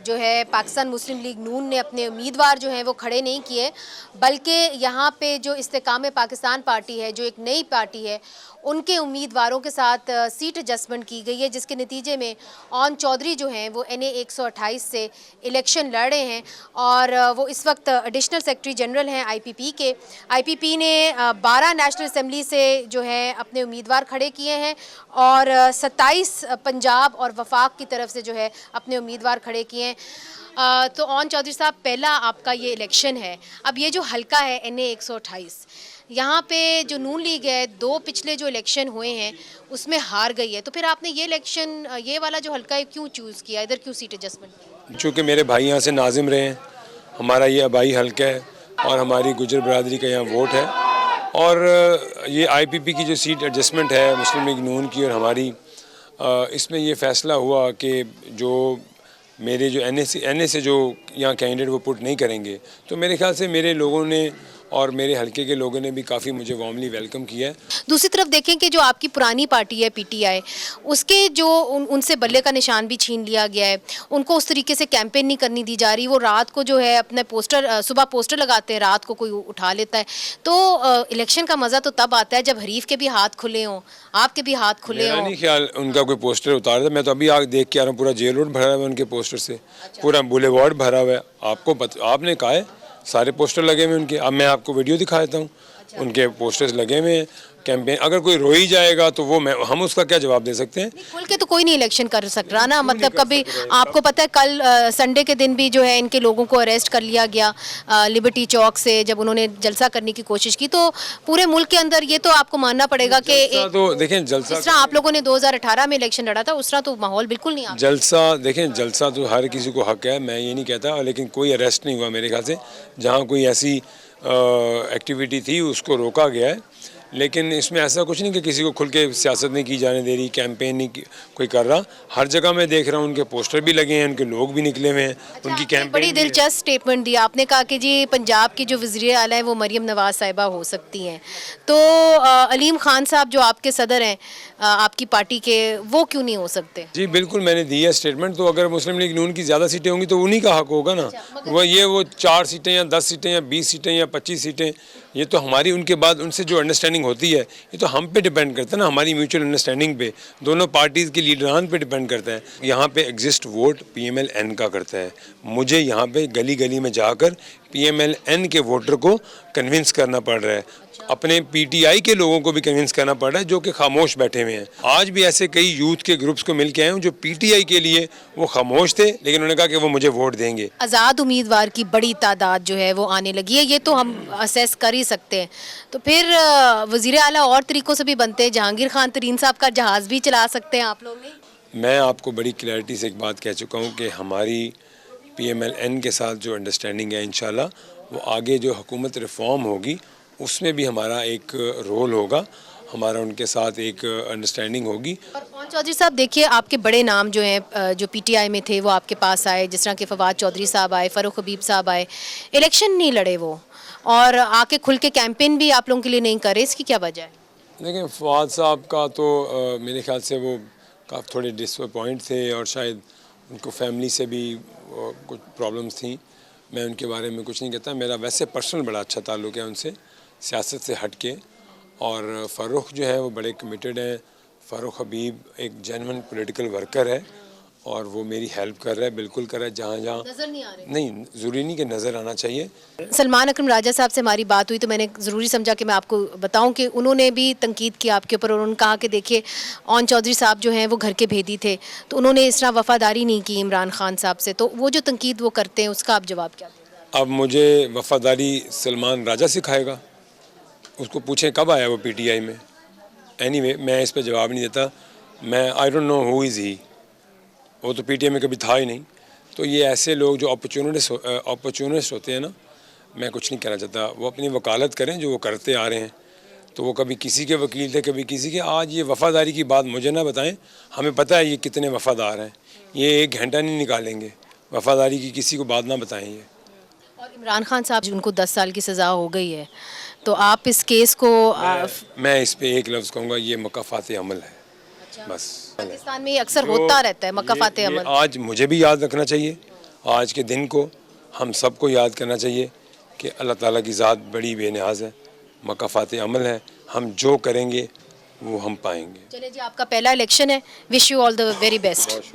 जो है पाकिस्तान मुस्लिम लीग नून ने अपने उम्मीदवार जो हैं वो खड़े नहीं किए, बल्कि यहाँ पे जो इस्तेकाम पाकिस्तान पार्टी है, जो एक नई पार्टी है, उनके उम्मीदवारों के साथ सीट एडजस्टमेंट की गई है, जिसके नतीजे में ओन चौधरी जो हैं वो NA 128 से इलेक्शन लड़ रहे हैं और वो इस वक्त एडिशनल सेक्रेटरी जनरल हैं IPP के। IPP ने 12 नेशनल असम्बली से जो है अपने उम्मीदवार खड़े किए हैं और 27 पंजाब और वफाक की तरफ से जो है अपने उम्मीदवार खड़े किए हैं। तो ओन चौधरी साहब, पहला आपका ये इलेक्शन है। अब ये जो हलका है NA 128, यहाँ पे जो नून लीग है, 2 पिछले जो इलेक्शन हुए हैं उसमें हार गई है, तो फिर आपने ये इलेक्शन, ये वाला जो हलका है क्यों चूज़ किया, इधर क्यों सीट एडजस्टमेंट किया? चूँकि मेरे भाई यहाँ से नाजिम रहे हैं, हमारा ये आबाई हलका है और हमारी गुजर बरादरी का यहाँ वोट है, और ये IPP की जो सीट एडजस्टमेंट है मुस्लिम लीग नून की और हमारी, इसमें ये फ़ैसला हुआ कि जो मेरे जो NA से जो यहाँ कैंडिडेट वो पुट नहीं करेंगे, तो मेरे ख्याल से मेरे लोगों ने और मेरे हलके के लोगों ने भी काफ़ी मुझे वार्मली वेलकम किया है। दूसरी तरफ देखें कि जो आपकी पुरानी पार्टी है PTI, उसके जो उनसे बल्ले का निशान भी छीन लिया गया है, उनको उस तरीके से कैंपेन नहीं करनी दी जा रही। वो रात को जो है अपने पोस्टर, सुबह पोस्टर लगाते हैं, रात को कोई उठा लेता है। तो इलेक्शन का मज़ा तो तब आता है जब हरीफ के भी हाथ खुले हों, आपके भी हाथ खुले हों। नहीं ख्याल उनका कोई पोस्टर उतार था, मैं तो अभी आगे देख के आ रहा हूँ, पूरा जेल रोड भरा हुआ है उनके पोस्टर से, पूरा बुलेवार्ड भरा हुआ है। आपने कहा है सारे पोस्टर लगे हुए उनके, अब मैं आपको वीडियो दिखा देता हूँ, उनके पोस्टर्स लगे हुए हैं। कैंपेन अगर कोई रो ही जाएगा तो वो हम उसका क्या जवाब दे सकते हैं? खुल के तो कोई नहीं इलेक्शन कर सक रहा ना, मतलब कभी आपको पता है कल संडे के दिन भी जो है इनके लोगों को अरेस्ट कर लिया गया लिबर्टी चौक से, जब उन्होंने जलसा करने की कोशिश की। तो पूरे मुल्क के अंदर ये तो आपको मानना पड़ेगा कि तो देखें जलसा जिस तरह आप लोगों ने 2018 में इलेक्शन लड़ा था, उस तरह तो माहौल बिल्कुल नहीं। जलसा देखें, जलसा तो हर किसी को हक है, मैं ये नहीं कहता, लेकिन कोई अरेस्ट नहीं हुआ मेरे ख्याल से। जहाँ कोई ऐसी एक्टिविटी थी उसको रोका गया है, लेकिन इसमें ऐसा कुछ नहीं कि किसी को खुल के सियासत नहीं की जाने दे रही, कैंपेन नहीं कोई कर रहा। हर जगह मैं देख रहा हूँ उनके पोस्टर भी लगे हैं, उनके लोग भी निकले हुए हैं। उनकी कैंपेन बड़ी दिलचस्प स्टेटमेंट दी आपने, कहा कि जी पंजाब की जो वज़ीर आला है वो मरियम नवाज साहिबा हो सकती हैं। तो अलीम खान साहब जो आपके सदर हैं आपकी पार्टी के, वो क्यों नहीं हो सकते? जी बिल्कुल, मैंने दी है स्टेटमेंट। तो अगर मुस्लिम लीग नून की ज़्यादा सीटें होंगी तो उन्हीं का हक होगा ना। वो 4 सीटें या 10 सीटें या 20 सीटें या 25 सीटें, ये तो हमारी उनके बाद उनसे जो अंडरस्टैंडिंग होती है, ये तो हम पे डिपेंड करता है ना, हमारी म्यूचुअल अंडरस्टैंडिंग पे, दोनों पार्टीज़ के लीडरान पे डिपेंड करता है। यहाँ पे एग्जिस्ट वोट PMLN का करता है। मुझे यहाँ पे गली गली में जाकर PMLN के वोटर को कन्विंस करना पड़ रहा है, अपने PTI के लोगों को भी कन्विंस करना पड़ रहा है, जो कि खामोश बैठे हुए हैं। आज भी ऐसे कई यूथ के ग्रुप्स को मिल के आए हूँ जो PTI के लिए वो खामोश थे, लेकिन उन्होंने कहा कि वो मुझे वोट देंगे। आज़ाद उम्मीदवार की बड़ी तादाद जो है वो आने लगी है, ये तो हम असेस कर ही सकते हैं। तो फिर वज़ीर आला और तरीक़ों से भी बनते हैं, जहांगीर खान तरीन साहब का जहाज़ भी चला सकते हैं आप लोग नहीं? मैं आपको बड़ी क्लैरिटी से एक बात कह चुका हूँ कि हमारी PMLN के साथ जो अंडरस्टैंडिंग है, इंशाल्लाह वो आगे जो हुकूमत रिफॉर्म होगी उसमें भी हमारा एक रोल होगा, हमारा उनके साथ एक अंडरस्टैंडिंग होगी। और चौधरी साहब देखिए, आपके बड़े नाम जो हैं जो PTI में थे वो आपके पास आए, जिस तरह के फवाद चौधरी साहब आए, फ़ारूक हबीब साहब आए, इलेक्शन नहीं लड़े वो, और आके खुल के कैंपेन भी आप लोगों के लिए नहीं करे, इसकी क्या वजह है? देखिए फवाद साहब का तो मेरे ख्याल से वो काफ़ी थोड़े डिसअपॉइंट थे और शायद उनको फैमिली से भी कुछ प्रॉब्लम्स थी। मैं उनके बारे में कुछ नहीं कहता, मेरा वैसे पर्सनल बड़ा अच्छा ताल्लुक़ है उनसे, सियासत से हट के। और फ़ारूक जो है वो बड़े कमिटेड हैं। फ़ारूक हबीब एक जेन्युइन पॉलिटिकल वर्कर है और वो मेरी हेल्प कर रहा है, बिल्कुल कर रहा है, जहाँ जहाँ नज़र नहीं आ रहे? नहीं, ज़रूरी नहीं कि नज़र आना चाहिए। सलमान अकरम राजा साहब से हमारी बात हुई तो मैंने ज़रूरी समझा कि मैं आपको बताऊं कि उन्होंने भी तनकीद की आपके ऊपर, और उन्होंने कहा कि देखिए ओन चौधरी साहब जो हैं वो घर के भेदी थे, तो उन्होंने इस तरह वफ़ादारी नहीं की इमरान खान साहब से। तो वो जो तनकीद वो करते हैं, उसका आप जवाब क्या दें? अब मुझे वफ़ादारी सलमान राजा सिखाएगा, उसको पूछें कब आया वो PTI में। एनीवे मैं इस पर जवाब नहीं देता। मैं I don't know who is he, वो तो PTI में कभी था ही नहीं। तो ये ऐसे लोग जो अपॉर्चुनिस्ट होते हैं ना, मैं कुछ नहीं कहना चाहता, वो अपनी वकालत करें जो वो करते आ रहे हैं। तो वो कभी किसी के वकील थे, कभी किसी के। आज ये वफ़ादारी की बात मुझे ना बताएं, हमें पता है ये कितने वफ़ादार हैं, ये 1 घंटा नहीं निकालेंगे। वफ़ादारी की किसी को बात ना बताएं ये। और इमरान खान साहब उनको 10 साल की सज़ा हो गई है, तो आप इस केस को मैं इस पे एक लफ्ज़ कहूँगा, ये मकाफ़ात अमल है। बस पाकिस्तान में ये अक्सर होता रहता है, मकाफ़ात अमल। आज मुझे भी याद रखना चाहिए, आज के दिन को हम सबको याद करना चाहिए कि अल्लाह ताला की ज़ात बड़ी बेनियाज है, मकाफ़ात अमल है, हम जो करेंगे वो हम पाएंगे। चलिए जी, आपका पहला इलेक्शन है, wish you all the very best.